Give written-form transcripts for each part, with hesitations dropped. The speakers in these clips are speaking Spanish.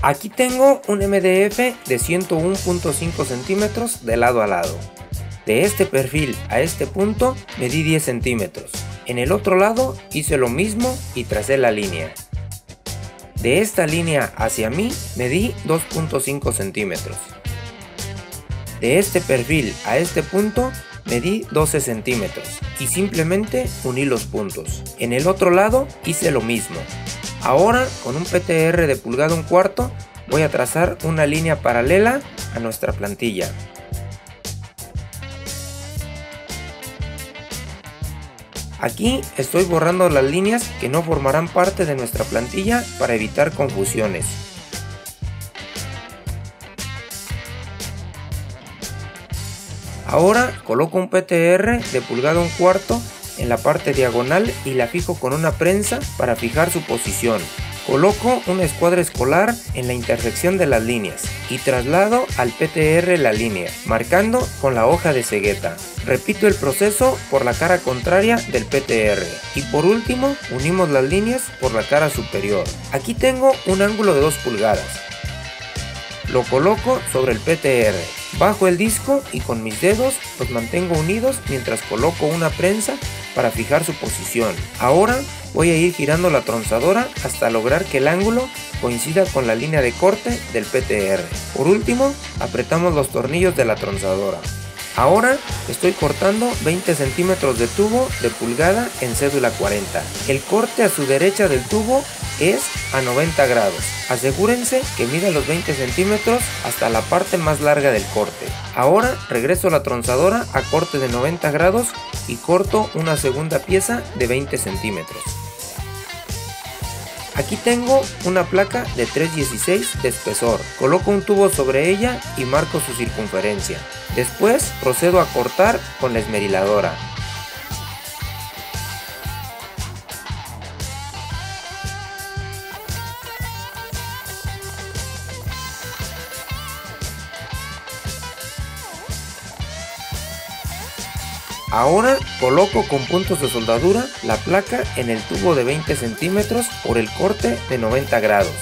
Aquí tengo un MDF de 101.5 centímetros de lado a lado. De este perfil a este punto medí 10 centímetros. En el otro lado hice lo mismo y tracé la línea. De esta línea hacia mí medí 2.5 centímetros. De este perfil a este punto medí 12 centímetros y simplemente uní los puntos. En el otro lado hice lo mismo. Ahora con un PTR de 1/4 voy a trazar una línea paralela a nuestra plantilla. Aquí estoy borrando las líneas que no formarán parte de nuestra plantilla para evitar confusiones. Ahora coloco un PTR de 1/4 en la parte diagonal y la fijo con una prensa para fijar su posición. Coloco una escuadra escolar en la intersección de las líneas y traslado al PTR la línea, marcando con la hoja de cegueta. Repito el proceso por la cara contraria del PTR y por último unimos las líneas por la cara superior. Aquí tengo un ángulo de 2 pulgadas. Lo coloco sobre el PTR, bajo el disco y con mis dedos los mantengo unidos mientras coloco una prensa para fijar su posición. Ahora voy a ir girando la tronzadora hasta lograr que el ángulo coincida con la línea de corte del PTR. Por último, apretamos los tornillos de la tronzadora. Ahora estoy cortando 20 centímetros de tubo de pulgada en cédula 40. El corte a su derecha del tubo es a 90 grados. Asegúrense que mida los 20 centímetros hasta la parte más larga del corte. Ahora regreso la tronzadora a corte de 90 grados y corto una segunda pieza de 20 centímetros. Aquí tengo una placa de 3/16 de espesor. Coloco un tubo sobre ella y marco su circunferencia. Después procedo a cortar con la esmeriladora. Ahora coloco con puntos de soldadura la placa en el tubo de 20 centímetros por el corte de 90 grados.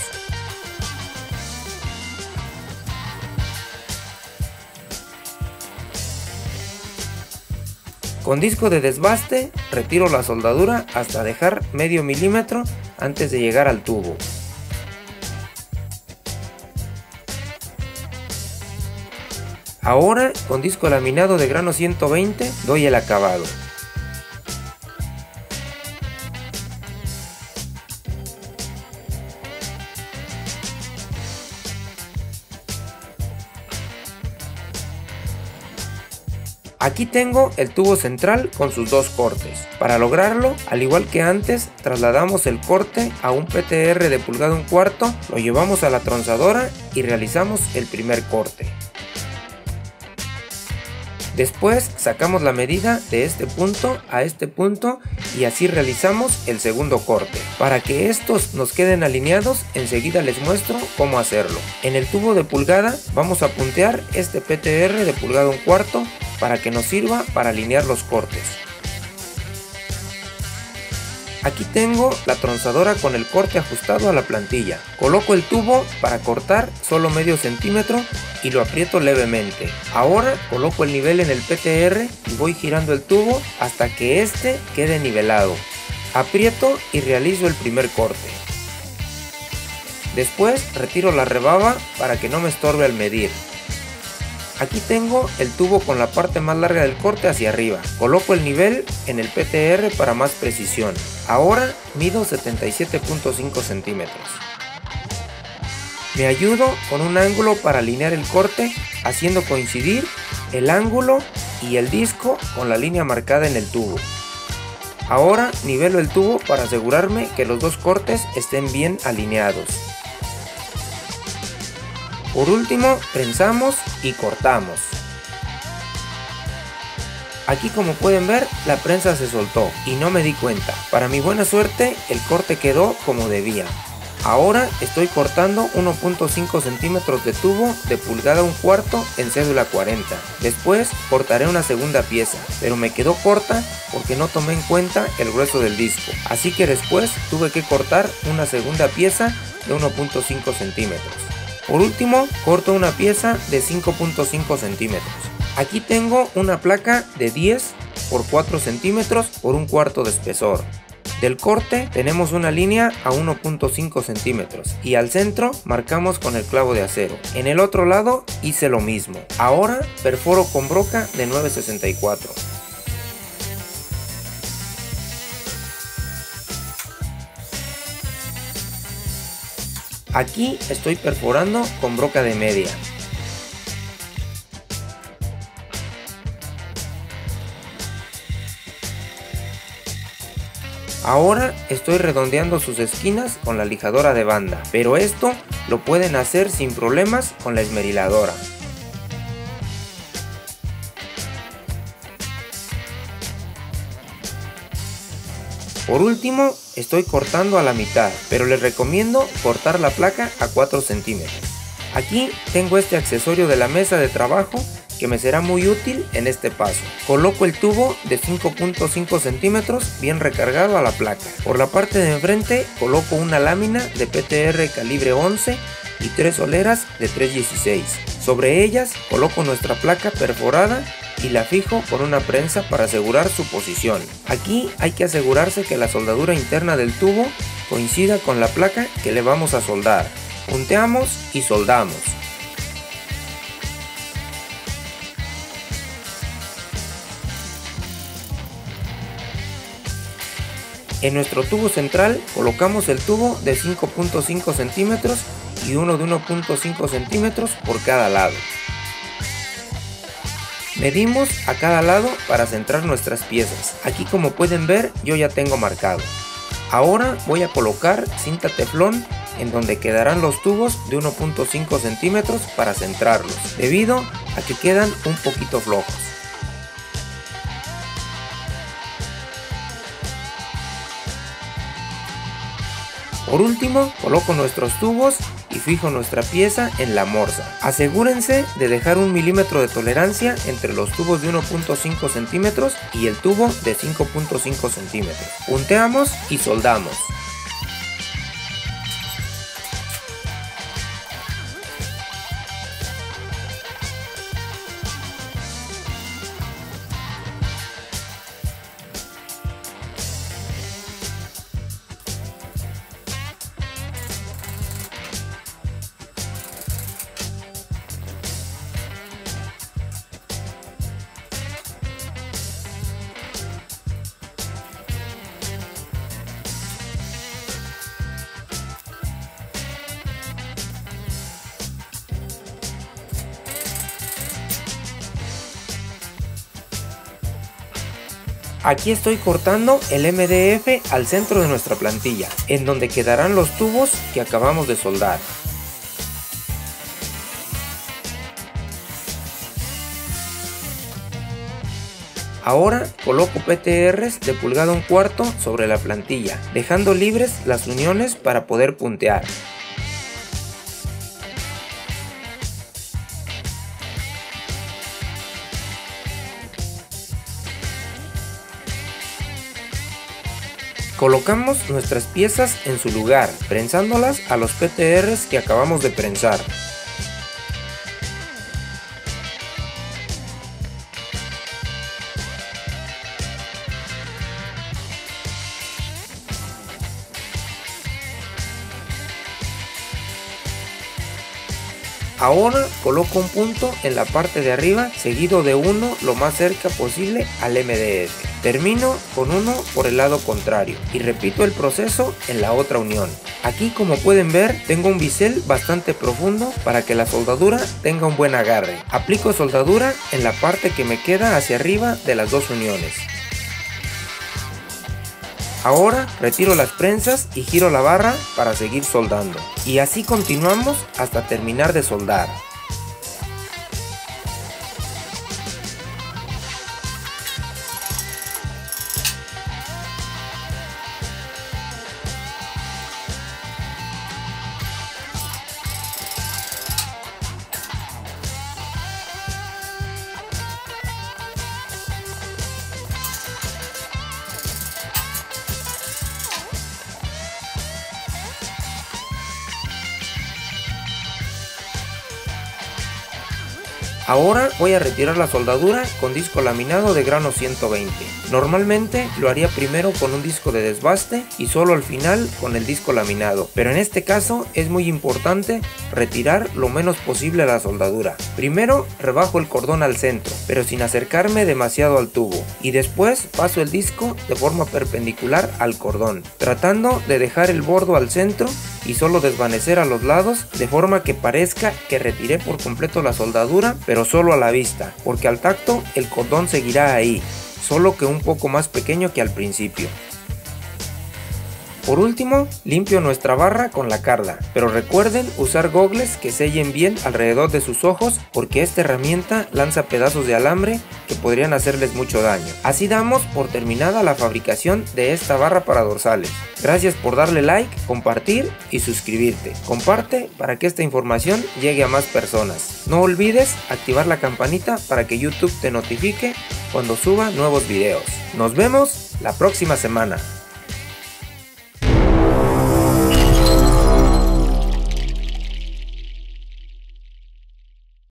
Con disco de desbaste retiro la soldadura hasta dejar medio milímetro antes de llegar al tubo. Ahora con disco laminado de grano 120 doy el acabado. Aquí tengo el tubo central con sus dos cortes. Para lograrlo, al igual que antes, trasladamos el corte a un PTR de 1/4, lo llevamos a la tronzadora y realizamos el primer corte. Después sacamos la medida de este punto a este punto y así realizamos el segundo corte. Para que estos nos queden alineados, enseguida les muestro cómo hacerlo. En el tubo de pulgada vamos a puntear este PTR de 1/4 para que nos sirva para alinear los cortes. Aquí tengo la tronzadora con el corte ajustado a la plantilla. Coloco el tubo para cortar solo medio centímetro y lo aprieto levemente. Ahora coloco el nivel en el PTR y voy girando el tubo hasta que este quede nivelado. Aprieto y realizo el primer corte. Después retiro la rebaba para que no me estorbe al medir. Aquí tengo el tubo con la parte más larga del corte hacia arriba. Coloco el nivel en el PTR para más precisión. Ahora mido 77.5 centímetros. Me ayudo con un ángulo para alinear el corte, haciendo coincidir el ángulo y el disco con la línea marcada en el tubo. Ahora nivelo el tubo para asegurarme que los dos cortes estén bien alineados. Por último, prensamos y cortamos. Aquí, como pueden ver, la prensa se soltó y no me di cuenta. Para mi buena suerte, el corte quedó como debía. Ahora estoy cortando 1.5 centímetros de tubo de pulgada 1/4 en cédula 40. Después cortaré una segunda pieza, pero me quedó corta porque no tomé en cuenta el grueso del disco. Así que después tuve que cortar una segunda pieza de 1.5 centímetros. Por último, corto una pieza de 5.5 centímetros. Aquí tengo una placa de 10 por 4 centímetros por 1/4 de espesor. Del corte tenemos una línea a 1.5 centímetros y al centro marcamos con el clavo de acero. En el otro lado hice lo mismo. Ahora perforo con broca de 9/64. Aquí estoy perforando con broca de media. Ahora estoy redondeando sus esquinas con la lijadora de banda, pero esto lo pueden hacer sin problemas con la esmeriladora. Por último, estoy cortando a la mitad, pero les recomiendo cortar la placa a 4 centímetros. Aquí tengo este accesorio de la mesa de trabajo que me será muy útil en este paso. Coloco el tubo de 5.5 centímetros bien recargado a la placa. Por la parte de enfrente coloco una lámina de PTR calibre 11 y 3 soleras de 3/16. Sobre ellas coloco nuestra placa perforada y la fijo con una prensa para asegurar su posición. Aquí hay que asegurarse que la soldadura interna del tubo coincida con la placa que le vamos a soldar. Punteamos y soldamos. En nuestro tubo central colocamos el tubo de 5.5 centímetros y uno de 1.5 centímetros por cada lado. Medimos a cada lado para centrar nuestras piezas. Aquí, como pueden ver, yo ya tengo marcado. Ahora voy a colocar cinta teflón en donde quedarán los tubos de 1.5 centímetros para centrarlos, debido a que quedan un poquito flojos. Por último, coloco nuestros tubos y fijo nuestra pieza en la morsa. Asegúrense de dejar 1 milímetro de tolerancia entre los tubos de 1.5 centímetros y el tubo de 5.5 centímetros. Punteamos y soldamos. Aquí estoy cortando el MDF al centro de nuestra plantilla, en donde quedarán los tubos que acabamos de soldar. Ahora coloco PTRs de pulgada 1/4 sobre la plantilla, dejando libres las uniones para poder puntear. Colocamos nuestras piezas en su lugar, prensándolas a los PTRs que acabamos de prensar. Ahora coloco un punto en la parte de arriba seguido de uno lo más cerca posible al MDF. Termino con uno por el lado contrario y repito el proceso en la otra unión. Aquí, como pueden ver, tengo un bisel bastante profundo para que la soldadura tenga un buen agarre. Aplico soldadura en la parte que me queda hacia arriba de las dos uniones. Ahora retiro las prensas y giro la barra para seguir soldando. Y así continuamos hasta terminar de soldar. Ahora voy a retirar la soldadura con disco laminado de grano 120. Normalmente lo haría primero con un disco de desbaste y solo al final con el disco laminado, pero en este caso es muy importante retirar lo menos posible la soldadura. Primero rebajo el cordón al centro, pero sin acercarme demasiado al tubo, y después paso el disco de forma perpendicular al cordón, tratando de dejar el bordo al centro y solo desvanecer a los lados de forma que parezca que retiré por completo la soldadura, pero solo a la vista, porque al tacto el cordón seguirá ahí, solo que un poco más pequeño que al principio. Por último, limpio nuestra barra con la carda, pero recuerden usar gogles que sellen bien alrededor de sus ojos porque esta herramienta lanza pedazos de alambre que podrían hacerles mucho daño. Así damos por terminada la fabricación de esta barra para dorsales. Gracias por darle like, compartir y suscribirte. Comparte para que esta información llegue a más personas. No olvides activar la campanita para que YouTube te notifique cuando suba nuevos videos. Nos vemos la próxima semana.